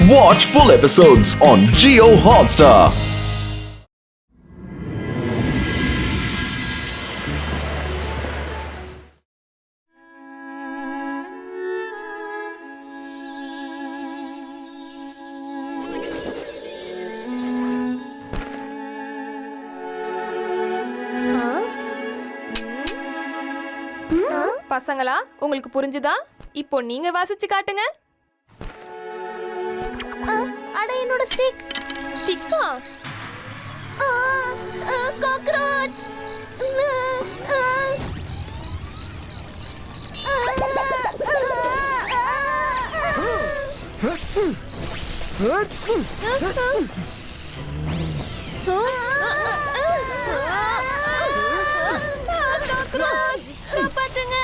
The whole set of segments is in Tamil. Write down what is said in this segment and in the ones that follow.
Watch full episodes on Jio Hotstar. பசங்களா, உங்களுக்கு புரிஞ்சுதா? இப்போ நீங்க வாசிச்சு காட்டுங்க. அட என்னோட ஸ்டிக். ஸ்டிக்கா? காக்ரோச். காக்ரோச், காப்பாத்துங்க.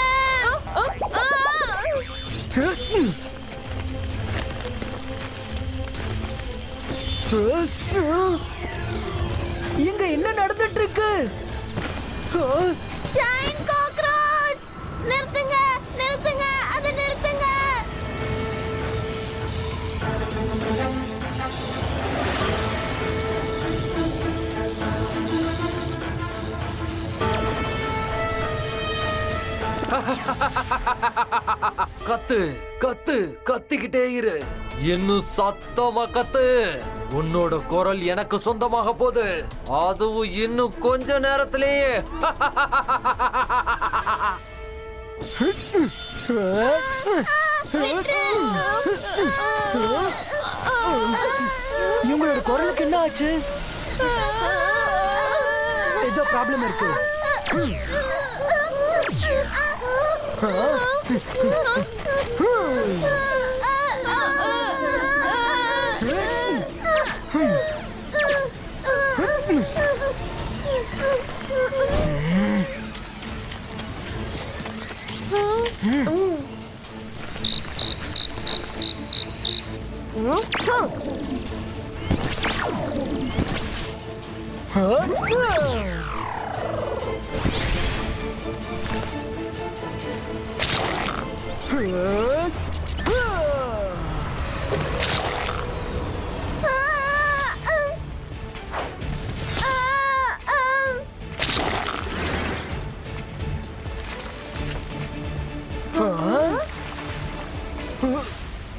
இங்க என்ன நடந்துட்டு இருக்கு? ஜெயண்ட் காக்ரோச், நிறுத்துங்க, நிறுத்துங்க, அதை நிறுத்துங்க. கத்து கத்து கத்திக்கிட்டே இரு, இன்னும் சத்தமா கத்து. உன்னோட குரல் எனக்கு சொந்தமாக போகுது, அதுவும் இன்னும் கொஞ்ச நேரத்திலேயே. இவங்களோட குரலுக்கு என்ன ஆச்சு? ஏதோ ப்ராப்ளம் இருக்கு.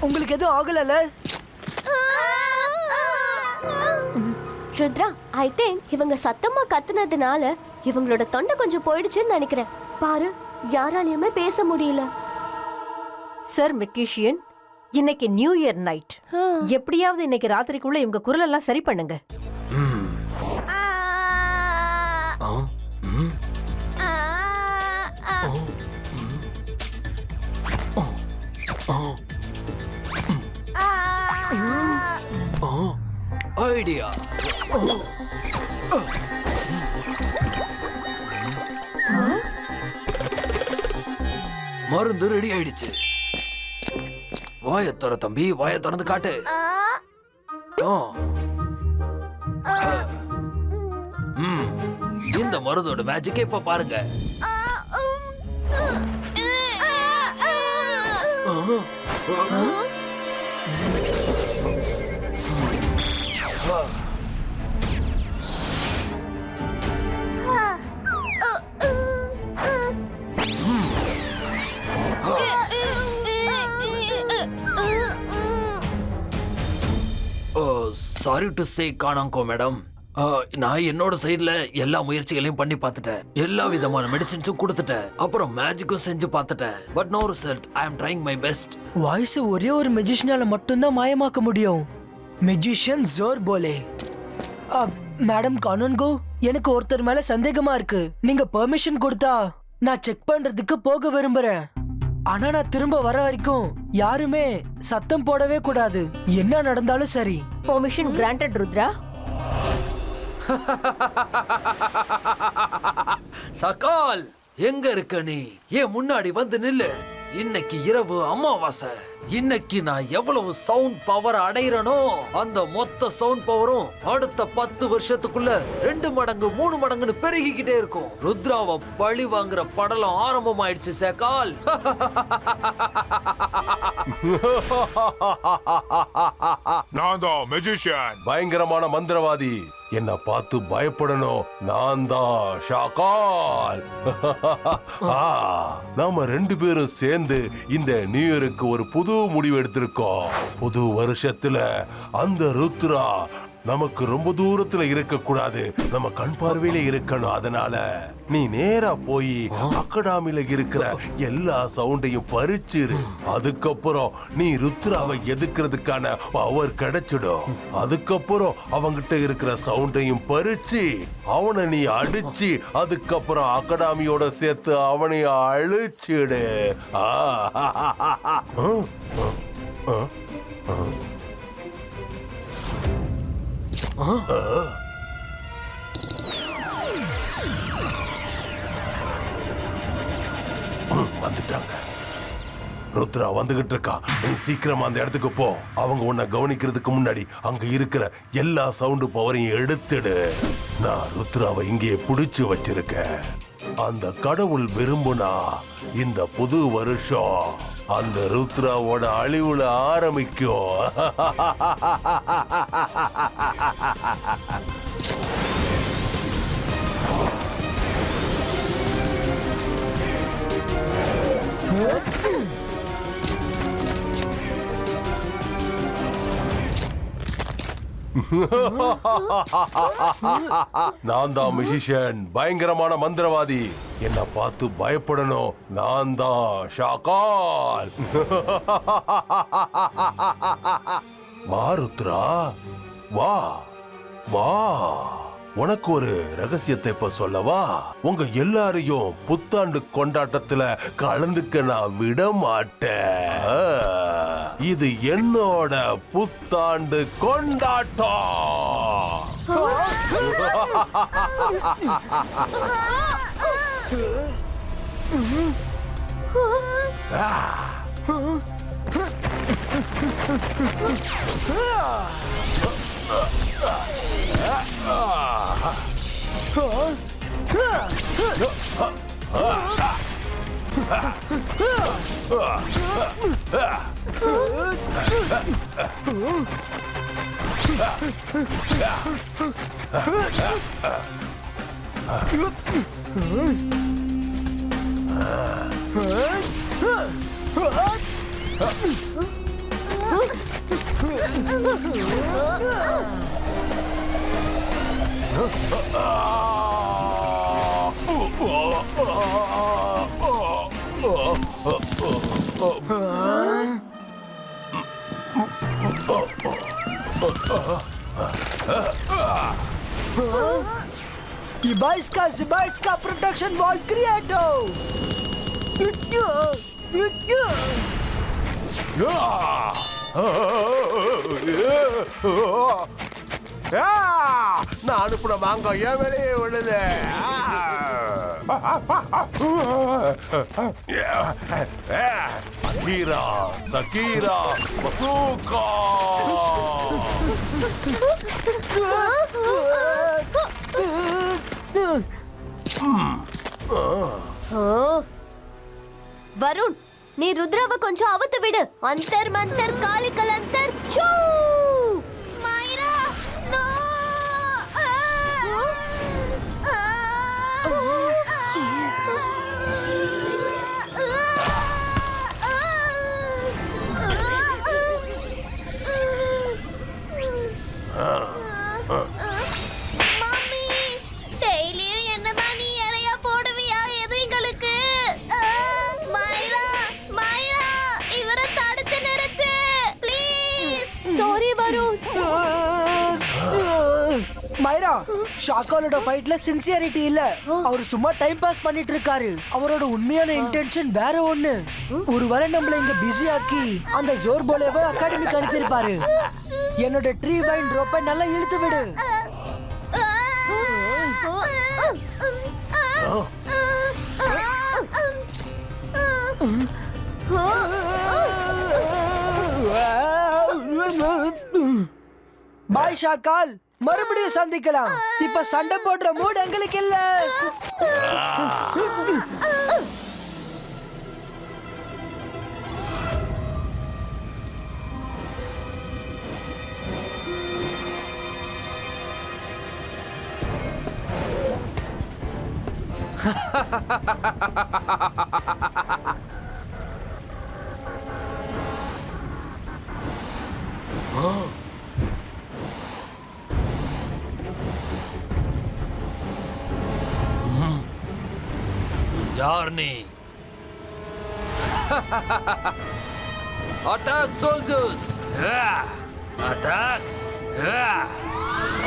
உங்களுக்கு எதுவும் ஆகலல? ருத்ரா, ஐ திங்க் இவங்க சத்தமா கத்துனதுனால இவங்களோட தொண்டை கொஞ்சம் போயிடுச்சுன்னு நினைக்கிறேன். பாரு, யாராலையுமே பேச முடியல. சார் மெக்னீஷியன், இன்னைக்கு நியூ இயர் நைட், எப்படியாவது இன்னைக்கு ராத்திரிக்குள்ள இவங்க குரல் எல்லாம் சரி பண்ணுங்க. ஐடியா. மருந்து ரெடி ஆயிடுச்சு. வாயை திற தம்பி, வாயை திறந்து காட்டு. இந்த மருந்தோட மேஜிக் இப்ப பாருங்க. சாரி டு சே காணாங்கோ மேடம், நான் என்னோட சைடுல எல்லா முயற்சிகளையும் பண்ணி பார்த்துட்டேன், எல்லா விதமான மெடிசின்ஸும் கொடுத்துட்டேன், அப்புறம் மேஜிக்கும் செஞ்சு பார்த்துட்டேன். But no result. I am trying my best. Voice ஒரே ஒரு மெஜிஷியனால மட்டும்தான் மாயமாக்க முடியும். மெஜிஷியன் ஜோர் போலே. மேடம் கானோன்கோ, எனக்கு ஒருத்தர் மேல சந்தேகமா இருக்கு. நீங்க பெர்மிஷன் கொடுத்தா நான் செக் பண்றதுக்கு போக விரும்புறேன். ஆனா நான் திரும்ப வர வரைக்கும் யாருமே சத்தம் போடவே கூடாது. என்ன நடந்தாலும் சரி. Permission granted Rudra. சகால், எங்க இருக்க நீ? ஏன் முன்னாடி வந்து நில்லு. இன்னைக்கு இரவு அமாவாசை. இன்னைக்கு நான் எவ்வளவு சவுண்ட் பவர் அடையிறனோ அந்த மொத்த சவுண்ட் பவரும் அடுத்த 10 வருஷத்துக்குள்ள 2 மடங்கு 3 மடங்குன்னு பெருகிக்கிட்டே இருக்கும். ருத்ராவை பழி வாங்குற படலம் ஆரம்பமாயிடுச்சு சேக்கால். நான் தான் மெஜிஷியன், பயங்கரமான மந்திரவாதி. என்ன பார்த்து பயப்படணும். நான் தான் ஷாக்கால். நாம 2 பேரும் சேர்ந்து இந்த நியூ இயருக்கு ஒரு புது முடிவு எடுத்திருக்கோம். புது வருஷத்துல அந்த ருத்ரா நமக்கு ரொம்ப தூரத்துல இருக்க கூடாது, நம்ம கண் பார்வையில இருக்கணும். அதனால நீ நேரா போய் அகாடமில இருக்கிற எல்லா சவுண்டையும் பறிச்சிரு. அதுக்கப்புறம் நீ ருத்ராவை எதுக்குறதுக்கான பவர் கிடைச்சிடும். அதுக்கப்புறம் அவங்கிட்ட இருக்கிற சவுண்டையும் பறிச்சு அவனை நீ அடிச்சு அதுக்கப்புறம் அகாடமியோட சேர்த்து அவனை அழிச்சிடு. வந்துட்டாங்க. ருத்ரா வந்துகிட்டு இருக்கா. நீ சீக்கிரமா அந்த இடத்துக்கு போ. அவங்க உன்னை கவனிக்கிறதுக்கு முன்னாடி அங்க இருக்கிற எல்லா சவுண்டு பவரையும் எடுத்துடு. நான் ருத்ராவை இங்கே புடிச்சு வச்சிருக்கேன். அந்த கடவுள் விரும்புனா இந்த புது வருஷம் அந்த ருத்ராவோட அழிவுல ஆரம்பிக்கும். நான் தான் மியூசிஷியன், பயங்கரமான மந்திரவாதி. என்ன பார்த்து பயப்படணும். நான் தான் ஷாக்கால். வா ருத்ரா, வா வா. உனக்கு ஒரு ரகசியத்தை இப்ப சொல்லவா? உங்க எல்லாரையும் புத்தாண்டு கொண்டாட்டத்துல கலந்துக்க நான் விட மாட்டேன். இது என்னோட புத்தாண்டு கொண்டாட்டம். Ibaiska protection wall creato. நான் அனுப்புன மாங்க ஏன் வெளியே விழுது? Ahira, சகீரா, bazooka. வருண், நீ ருத்ராவை கொஞ்சம் அவுத்து விடு. அந்தர் மந்தர் காலிக்கல் அந்தர் சூ. மைரா நோ. மம்மி, டெய்லியும் என்னதான் நீ இறையா போடுவியா எதுங்களுக்கு? மைரா, மைரா, இவரை தடுத்து நிறுத்து ப்ளீஸ். சாரி வருண். மைரா, ஷாக்காலோட ஃபைட்ல சின்சியாரிட்டி இல்ல. அவர் சும்மா டைம் பாஸ் பண்ணிட்டு இருக்காரு. அவரோட உண்மையான இன்டென்ஷன் வேற ஒண்ணு. ஒருவேளை நம்மள இங்க பிஸி ஆக்கி அந்த ஜோர் போலேவை அகாடமிக்கு அனுப்பியிருப்பாரு. என்னோட ட்ரீ வைன் ரோப்பை நல்லா இழுத்து விடு. பாய் ஷாக்கால், மறுபடியும் சந்திக்கலாம். இப்ப சண்டை போடுற மூட் எங்களுக்கு இல்ல. யார் நீ? Attack soldiers! Attack!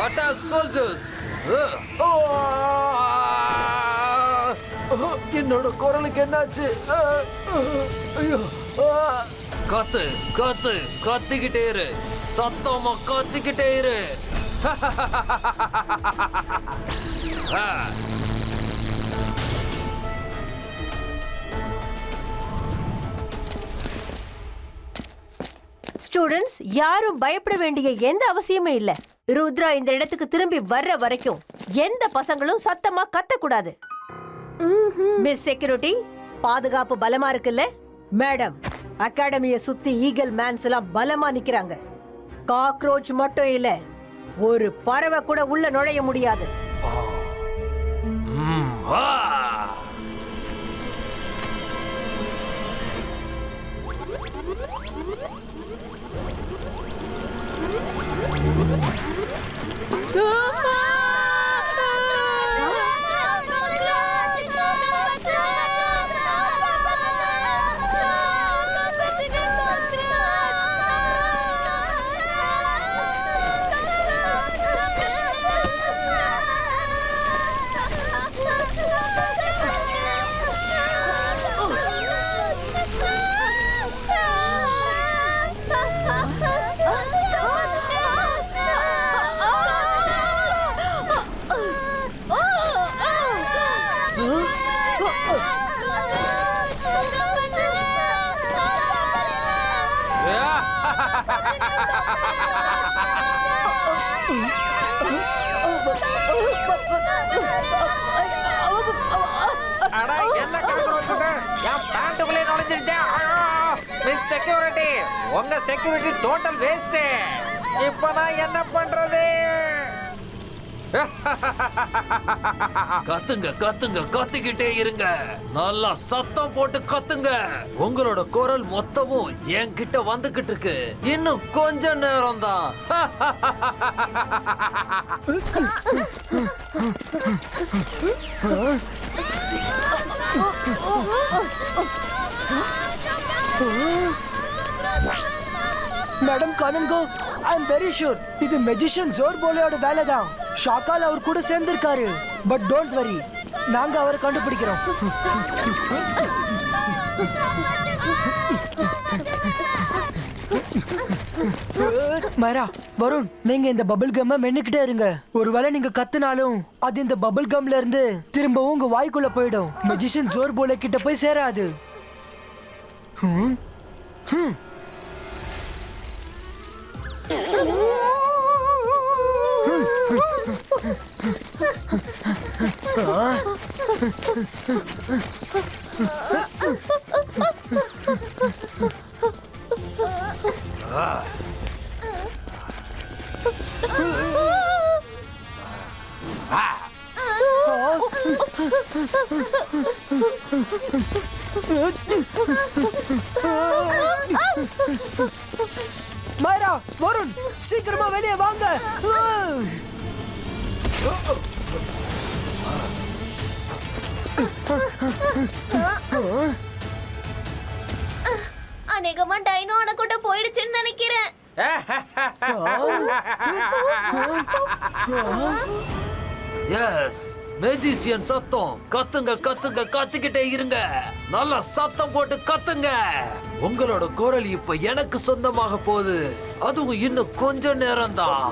Attack soldiers! என்னோட குரலுக்கு என்னாச்சு? ஐயோ! கத்து கத்து கத்திக்கிட்டே இரு, சத்தமா கத்திக்கிட்டே இரு. ஸ்டூடெண்ட்ஸ், யாரும் பயப்பட வேண்டிய எந்த அவசியமே இல்ல. ருத்ரா இந்த இடத்துக்கு திரும்பி வர்ற வரைக்கும் எந்த பசங்களும் சத்தமா கத்தக்கூடாது. மிஸ் செக்யூரிட்டி, பாதுகாப்பு பலமா இருக்குல்ல? மேடம், அகாடமியை சுத்தி ஈகிள் மேன்ஸ் எல்லாம் பலமா நிக்கிறாங்க. காக்ரோச் மட்டும் இல்ல, ஒரு பறவை கூட உள்ள நுழைய முடியாது. மிஸ் செக்யூரிட்டி, உங்க செக்யூரிட்டி டோட்டல் வேஸ்ட். இப்ப நான் என்ன பண்றது? கத்துங்க கத்துங்க கத்திக்கிட்டே இருங்க, நல்லா சத்தம் போட்டு கத்துங்க. உங்களோட குரல் மொத்தமும் என்கிட்ட வந்துகிட்டு இருக்கு. இன்னும் கொஞ்ச நேரம் தான். மேடம் கானன்கோ, ஐ அம் வெரி ஷூர் இது மெஜிஷியன் ஜோர் போலேயோட வேலை தான். ஷாக்கால் அவர் கூட சேர்ந்திருக்காரு. பட் டோன்ட் வரி, நாங்க அவரை கண்டுபிடிக்கிறோம். மைரா, வருண், நீங்க இந்த பபிள் கம்ம மென்னுக்கிட்டே இருங்க. ஒருவேளை நீங்க கத்துனாலும் அது இந்த பபிள் கம்ல இருந்து திரும்பவும் உங்க வாய்க்குள்ள போயிடும். மெஜிஷியன் ஜோர் போலே கிட்ட போய் சேராது. மைரா, வருண், சீக்கிரமா வெளியே வாங்க. அநேகமா டைனோ அணக்கூட போயிடுச்சுன்னு நினைக்கிறேன். எஸ், மேஜிசியன் சத்தம். கத்துங்க கத்துங்க கத்திக்கிட்டே இருங்க, நல்லா சத்தம் போட்டு கத்துங்க. உங்களோட குரல் இப்ப எனக்கு சொந்தமாக போகுது. அதுவும் இன்னும் கொஞ்ச நேரம் தான்.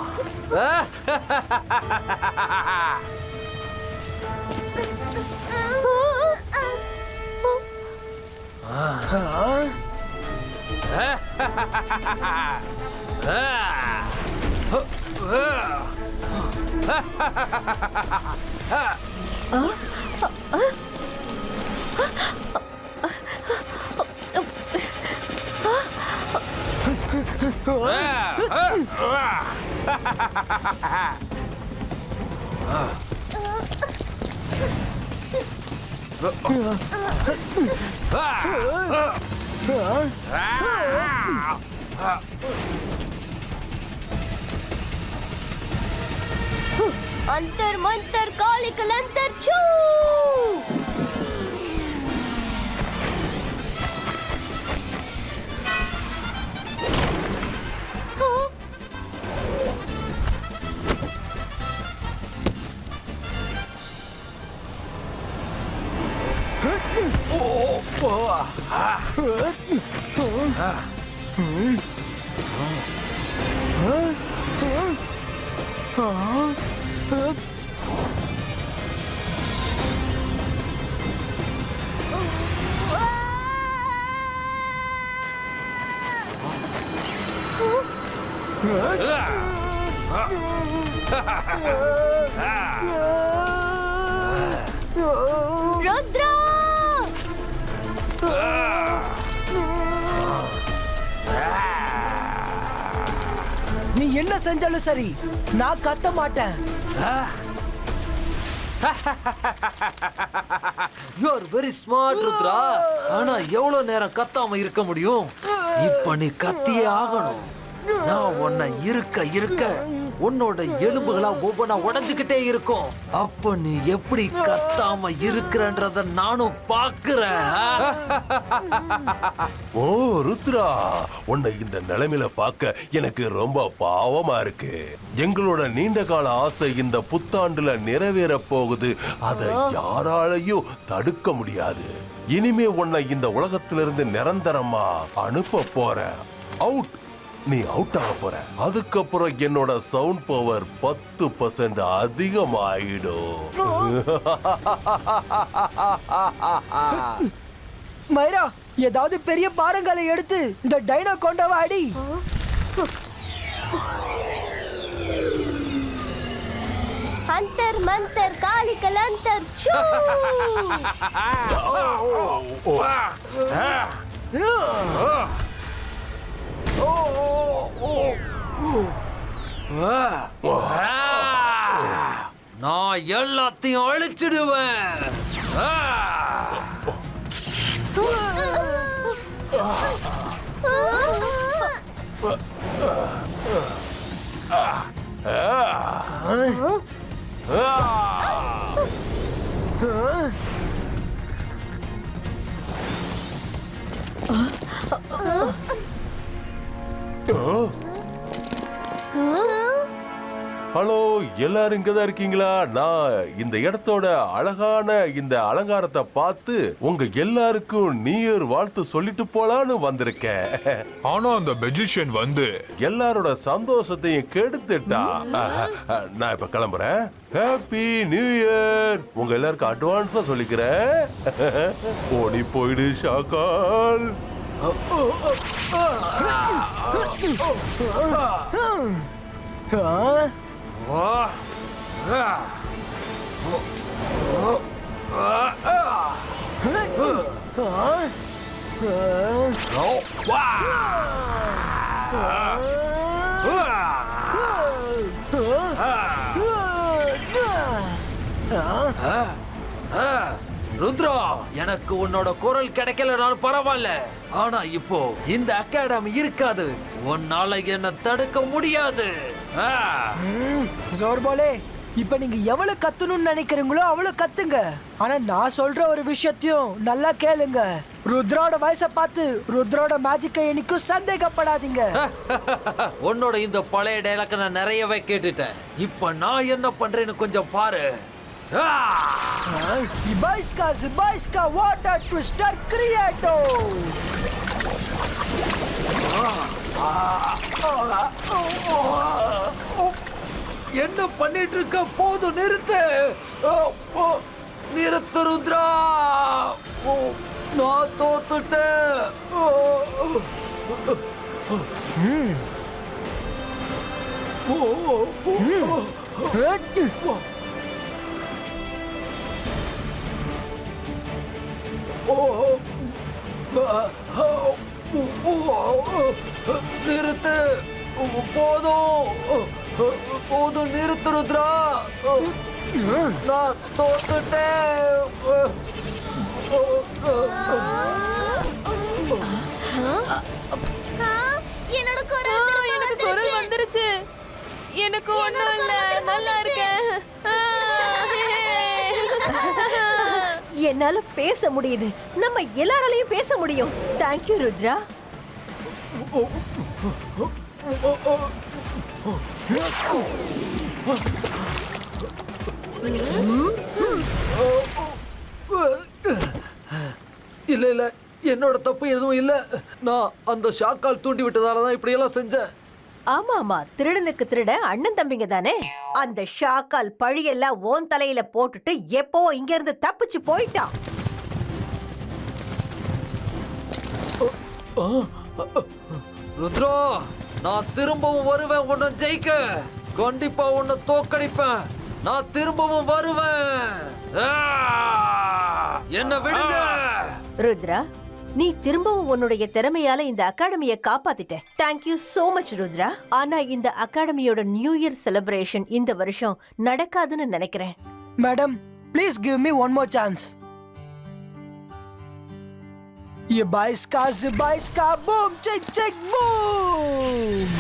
अंतर मंतर कालिकल अंतर छू रुद्रा நீ என்ன செஞ்சாலும் சரி நான் கத்த மாட்டேன். You are very smart Rudra. ஆனா எவ்வளவு நேரம் கத்தாம இருக்க முடியும்? இப்ப நீ கத்தியே ஆகணும். நான் உன்னை இருக்க உன்னோட எலும்புகளா ஒவ்வொன்னா உடைஞ்சுக்கிட்டே இருக்கும். அப்ப நீ எப்படி கத்தாம இருக்கிறன்றத நானும் பாக்குறேன். ஓ ருத்ரா, உன்னை இந்த நிலைமையில பார்க்க எனக்கு ரொம்ப பாவமா இருக்கு. எங்களோட நீண்ட கால ஆசை இந்த புத்தாண்டுல நிறைவேற போகுது. அதை யாராலையும் தடுக்க முடியாது. இனிமே உன்னை இந்த உலகத்திலிருந்து நிரந்தரமா அனுப்ப போறேன். அவுட். நீ அவுட் ஆக போற. அதுக்கப்புறம் என்னோட சவுண்ட் பவர் 10% அதிகமாயிடும். மைரா, ஏதாவது பெரிய பாறங்களை எடுத்து இந்த டைனோ கொண்டவா அடி. अंतर मंतर कालिकल अंतर छू நான் எல்லாத்தையும் அழிச்சிடுவேன். ஹலோ, எல்லாரும் இங்கதான் இருக்கீங்களா? நான் இந்த இடத்தோட அழகான இந்த அலங்காரத்தை பார்த்து உங்க எல்லாருக்கும் நியூ இயர் வாழ்த்து சொல்லிட்டு போலான்னு வந்திருக்கேன். ஆனா அந்த மெஜிஷியன் வந்து எல்லாரோட சந்தோஷத்தையும் கெடுத்துட்டான். நான் இப்ப கிளம்புறேன். Happy new year. உங்க எல்லாருக்கும் அட்வான்ஸா சொல்லிக்கிறேன். ஓடி போயிடு ஷாக்கால். ருத்ரா, எனக்கு உன்னோட குரல் கிடைக்கலனாலும் பரவாயில்ல. ஆனா இப்போ இந்த அகாடமி இருக்காது. உன்னால என்ன தடுக்க முடியாது. ஜோர்போலே, இப்ப நீங்க எவ்வளவு கத்தணும்னு நினைக்கிறீங்களோ அவ்வளவு கத்துங்க. ஆனா நான் சொல்ற ஒரு விஷயத்தையும் நல்லா கேளுங்க. ருத்ரோட வயசை பார்த்து ருத்ரோட மேஜிக்கை என்னைக்கும் சந்தேகப்படாதீங்க. உன்னோட இந்த பழைய டைலாக் நான் நிறையவே கேட்டுட்டேன். இப்ப நான் என்ன பண்றேன்னு கொஞ்சம் பாரு. Ibaiska water twister creato. என்ன பண்ணிட்டு இருக்க? போதும், நிறுத்து. நிறுத்து ருத்ரா. நான் தோத்துட்டேன். நிறுத்து, போதும் போதும், நிறுத்து ருத்ரா. நான் தோத்துட்டேன். என்னோட எனக்கு குரல் வந்துருச்சு. எனக்கு ஒண்ணும் இல்ல, நல்லா இருக்கேன். என்னால பேச முடியுது. நம்ம எல்லாராலையும் பேச முடியும். தேங்க்யூ ருத்ரா. இல்ல இல்ல, என்னோட தப்பு எதுவும் இல்ல. நான் அந்த ஷாக்கால் தூண்டி விட்டதாலதான் இப்படி எல்லாம் செஞ்சேன். ஆமா ஆமா, திருடனுக்கு திருட அண்ணன் தம்பிங்க தானே. அந்த ஷாக்கால் பழியெல்லாம் ஓன் தலையில போட்டுட்டு எப்போ இங்க இருந்து தப்பிச்சு போயிட்டான். ருத்ரா, நான் திரும்பவும் வருவேன் உன்னை ஜெயிக்க. கண்டிப்பா உன்னை தோக்கடிப்பேன். நான் திரும்பவும் வருவேன். என்ன விடுங்க. ருத்ரா, நீ திரும்பவும் உன்னுடைய திறமையால இந்த அகாடமியை காப்பாத்திட்ட. Thank you so much Rudra. ஆனா இந்த அகாடமியோட நியூ இயர் செலிப்ரேஷன் இந்த வருஷம் நடக்காதுன்னு நினைக்கிறேன். Madam, please give me one more chance. ये 22 का से 22 का boom check check boom.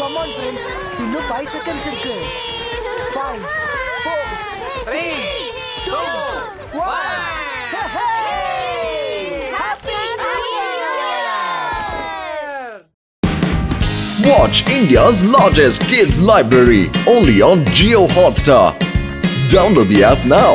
Come on friends, இன்னும் 5 seconds இருக்கு. 5 4 3 2 1. Watch India's largest kids library only on Jio Hotstar. Download the app now.